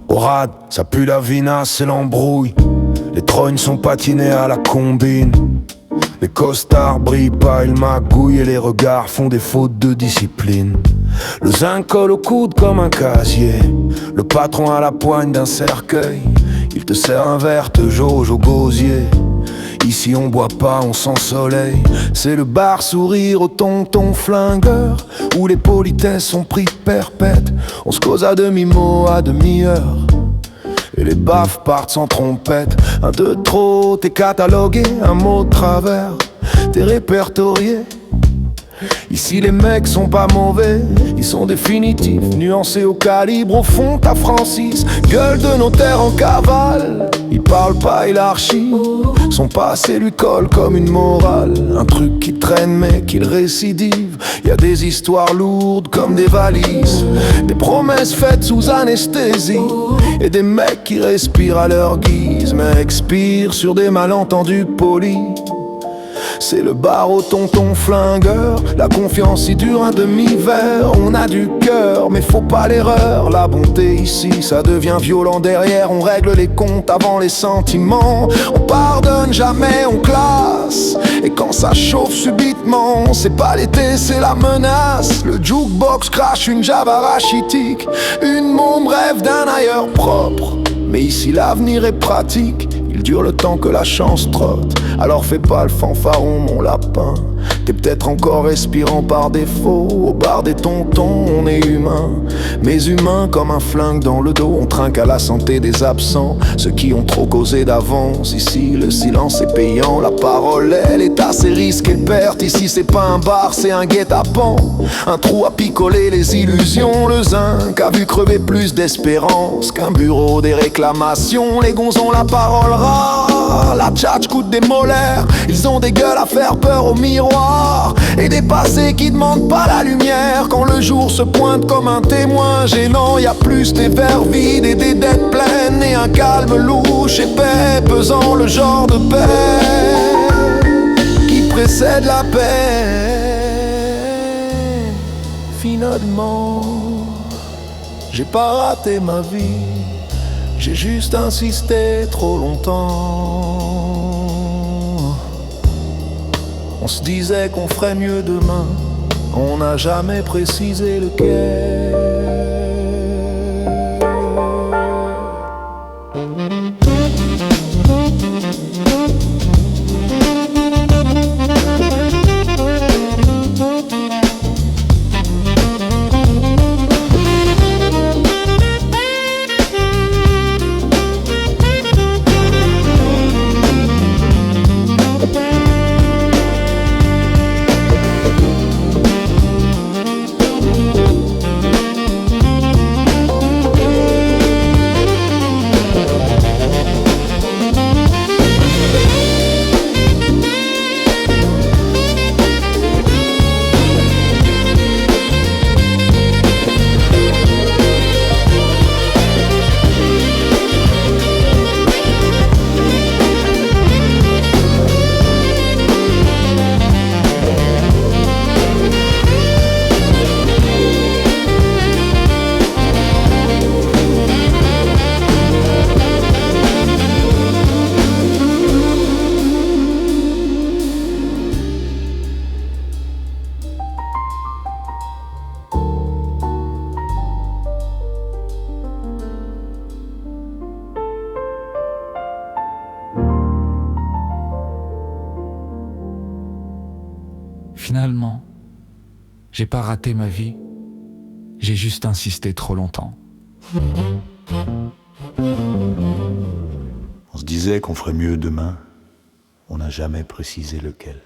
Au rad, ça pue la vinasse et l'embrouille. Les trognes sont patinés à la combine. Les costards brillent pas, ils magouillent et les regards font des fautes de discipline. Le zinc colle au coude comme un casier. Le patron à la poigne d'un cercueil. Il te sert un verre, te jauge au gosier. Ici on boit pas, on s'ensoleille. C'est le bar sourire au tonton flingueur, où les politesses sont pris perpètes. On se cause à demi-mot, à demi-heure, et les baffes partent sans trompette. Un de trop, t'es catalogué, un mot de travers, t'es répertorié. Ici les mecs sont pas mauvais, ils sont définitifs, nuancés au calibre, au fond t'as Francis, gueule de notaire en cavale. Ils parlent pas, il archive, son passé lui colle comme une morale. Un truc qui traîne mais qu'il récidive. Y'a des histoires lourdes comme des valises, des promesses faites sous anesthésie, et des mecs qui respirent à leur guise mais expirent sur des malentendus polis. C'est le bar au tonton flingueur, la confiance y dure un demi-verre. On a du cœur mais faut pas l'erreur. La bonté ici ça devient violent derrière. On règle les comptes avant les sentiments. On pardonne jamais, on classe. Et quand ça chauffe subitement, c'est pas l'été, c'est la menace. Le jukebox crache une java rachitique. Une môme rêve d'un ailleurs propre, mais ici l'avenir est pratique. Il dure le temps que la chance trotte. Alors fais pas le fanfaron mon lapin. T'es peut-être encore respirant par défaut. Au bar des tontons on est humain, mais humain comme un flingue dans le dos. On trinque à la santé des absents, ceux qui ont trop causé d'avance. Ici le silence est payant, la parole elle est assez risque et perte. Ici c'est pas un bar, c'est un guet-apens, un trou à picoler les illusions. Le zinc a vu crever plus d'espérance qu'un bureau des réclamations. Les gonzons ont la parole rare, la tchatch coûte des molaires. Ils ont des gueules à faire peur au miroir, et des passés qui demandent pas la lumière. Quand le jour se pointe comme un témoin gênant, y a plus des verres vides et des dettes pleines, et un calme louche épais pesant, le genre de paix qui précède la paix. Finalement, j'ai pas raté ma vie, j'ai juste insisté trop longtemps. On se disait qu'on ferait mieux demain, on n'a jamais précisé lequel. Finalement, j'ai pas raté ma vie, j'ai juste insisté trop longtemps. On se disait qu'on ferait mieux demain. On n'a jamais précisé lequel.